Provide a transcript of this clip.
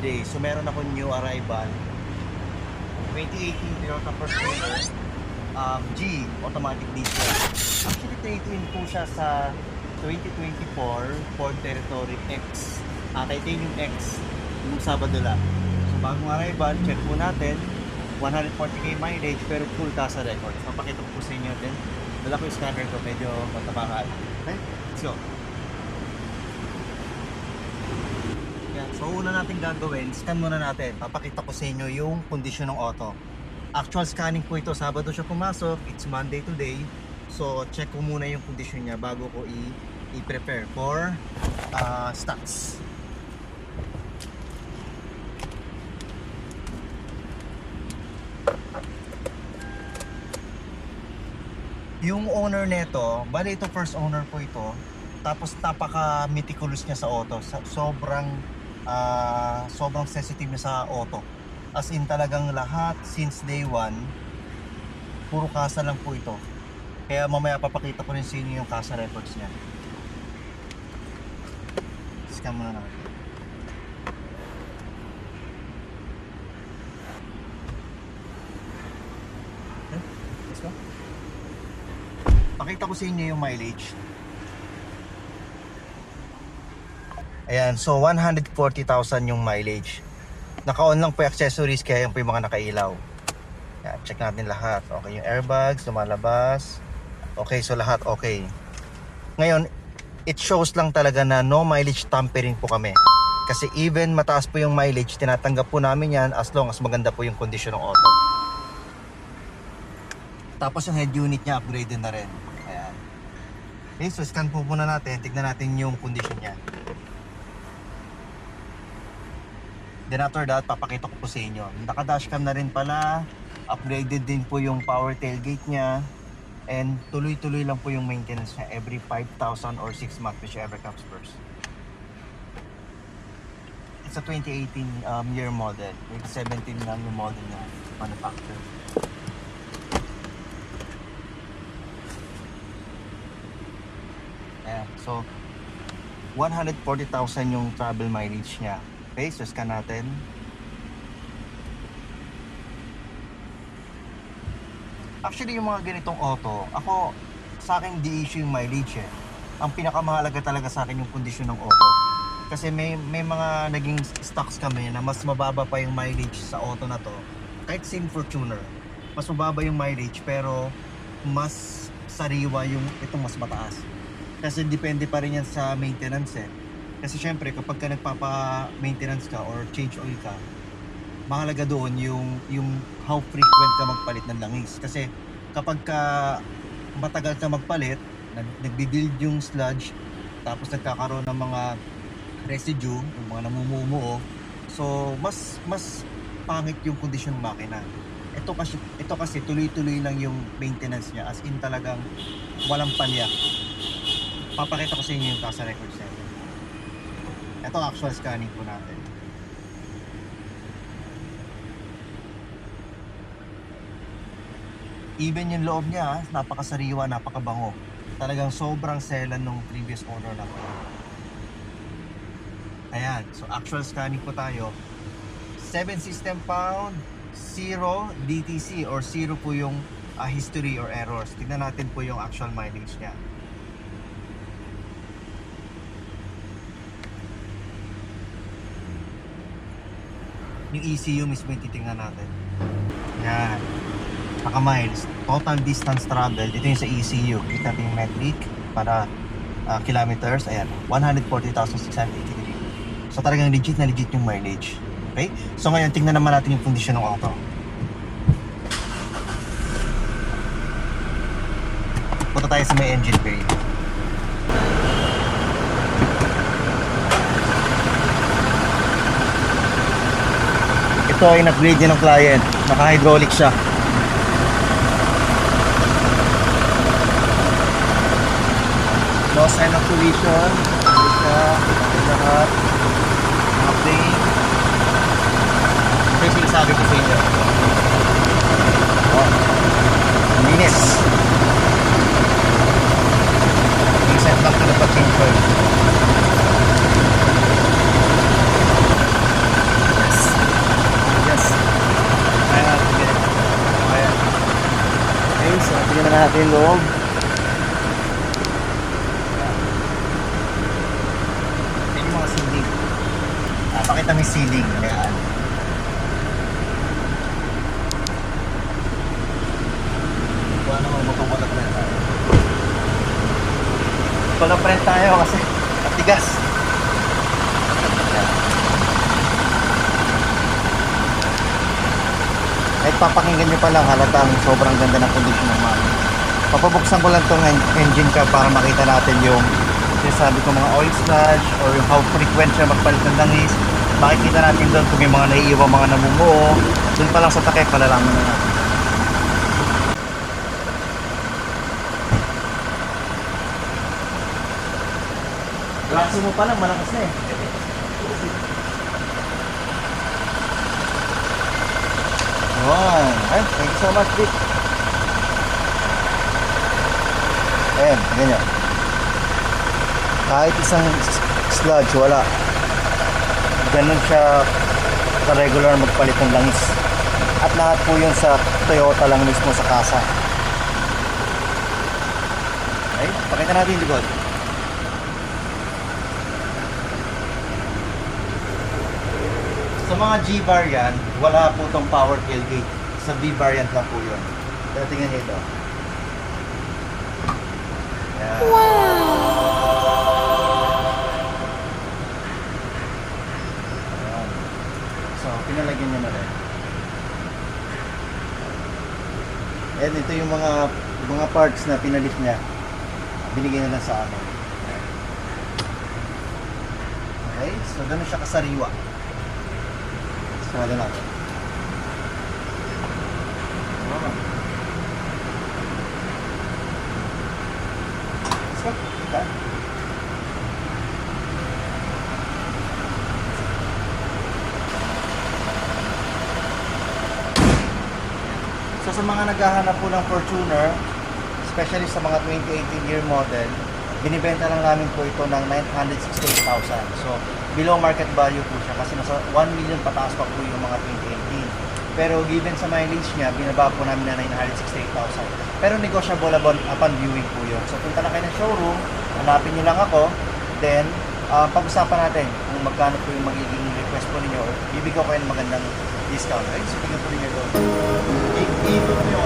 today. So meron ako new arrival. 2018 Toyota Fortuner G automatic diesel. Actually, trade-in po siya sa 2024 Ford Territory X. Titanium X yung Sabado lang. So bagong arrival, check po natin. 140k mileage pero full casa record. So pakita ko po sa inyo din. Dala ko yung scanner ko, medyo matabakan. Okay, let's go. Yan. So una natin gagawin, scan muna natin. Papakita ko sa inyo yung kondisyon ng auto. Actual scanning po ito, Sabado siya pumasok. It's Monday today. So check ko muna yung kondisyon niya bago ko i-prepare for stats. Yung owner nito, bali ito first owner po ito. Tapos napaka meticulous niya sa auto. Sobrang sensitive niya sa auto. As in talagang lahat since day one, puro kasa lang po ito. Kaya mamaya papakita ko rin sa inyo yung kasa records niya. Scan muna natin. Okay, let's go. Pakita ko sa inyo yung mileage. Ayan, so 140,000 yung mileage. Naka-on lang po yung accessories, kaya yung po yung mga nakailaw. Ayan, check natin lahat. Okay, yung airbags, lumalabas. Okay, so lahat okay. Ngayon, it shows lang talaga na no mileage tampering po kami. Kasi even mataas po yung mileage, tinatanggap po namin yan as long as maganda po yung kondisyon ng auto. Tapos yung head unit niya, upgraded na rin. Ayan. Okay, so scan po muna natin. Tignan natin yung kondisyon niya. Then after that, papakita ko po sa inyo. Naka-dashcam na rin pala. Upgraded din po yung power tailgate niya. And tuloy-tuloy lang po yung maintenance niya. Every 5,000 or 6 months, whichever comes first. It's a 2018 year model. 2017 lang yung model niya. Manufacturer. Ayan. So, 140,000 yung travel mileage niya. Okay, so scan natin. Actually, yung mga ganitong auto, ako, sa akin di issue yung mileage eh. Ang pinakamahalaga talaga sa akin yung kondisyon ng auto. Kasi may mga naging stocks kami na mas mababa pa yung mileage sa auto na to. Kahit same Fortuner, mas mababa yung mileage pero mas sariwa yung itong mas mataas. Kasi depende pa rin yan sa maintenance eh. Kasi syempre kapag ka nagpapa-maintenance ka or change oil ka, mahalaga doon yung how frequent ka magpalit ng langis. Kasi kapag ka matagal ka magpalit, nagbi-build yung sludge, tapos nagkakaroon ng mga residue, yung mga namumuo, so mas pangit yung kondisyon ng makina. Ito kasi tuloy-tuloy lang yung maintenance niya, as in talagang walang palya. Papakita ko sa inyo yung kasa records niya. Ito actual scanning po natin. Even yung loob niya, napakasariwa, napakabango. Talagang sobrang selan nung previous owner na po. Ayan, so actual scanning po tayo. 7 system pound, 0 DTC or 0 po yung history or errors. Tignan natin po yung actual mileage niya. Yung ECU mismo yung titingnan natin. Yan. Naka-miles. Total distance traveled. Ito yung sa ECU. Kita natin yung metric para kilometers. Ayan. 140,683. So talagang legit na legit yung mileage. Okay? So ngayon, tingnan naman natin yung kondisyon ng auto. Punta tayo sa may engine bay. Ito ay nag-grade din ng client. Naka-hydraulic siya. No sign of collision. Ito siya. Lahat. Mga ito yung sinasabi ko sa inyo. Oh. Linis. Reset back to the pag-change oil. Tingnan na natin yung loob. Ito yung mga ceiling. Pakita mo yung ceiling. Ayan. Wala namang magpapalag-print tayo. Palag-print tayo kasi matigas. Kahit papakinggan nyo pa lang, halatang sobrang ganda ng kondisyon ng mga. Papabuksan ko lang itong engine ka para makita natin yung sinasabi ko mga oil sludge or yung how frequent siya magpalit ng langis. Makikita natin doon kung may mga naiiwang mga namumuo. Doon pa lang sa takip, malalaman na natin. Klase mo pa lang, malakas na eh. Wow. Ay, thank you so much, Vic. Ayan, ganyan. Kahit isang sludge, wala. Ganun siya ka-regular magpalit ng langis. At lahat po yun sa Toyota lang mismo sa kasa. Ay, pakita natin yung likod. Sa mga G variant, wala po itong power tailgate. Sa V variant lang po yun. Pero tingnan nyo ito. Yan. Ayan. So, pinalagyan nyo na rin. And ito yung mga parts na pinalit niya. Binigay na lang sa amin. Okay, so ganun siya kasariwa. Sarado natin. So, kita. So sa mga naghahanap po ng Fortuner, especially sa mga 2018 year model, binibenta lang namin po ito ng 968,000. So below market value po siya kasi nasa 1 million pataas pa po yung mga 2018. Pero given sa mileage niya, binaba po namin na 968,000. Pero negotiable upon viewing po yun. So punta na kayo ng showroom, hanapin niyo lang ako, then pag-usapan natin kung magkano po yung magiging request po ninyo or bibigyan ko kayo ng magandang discount. Right? So tingnan po ninyo doon. Ikot nyo.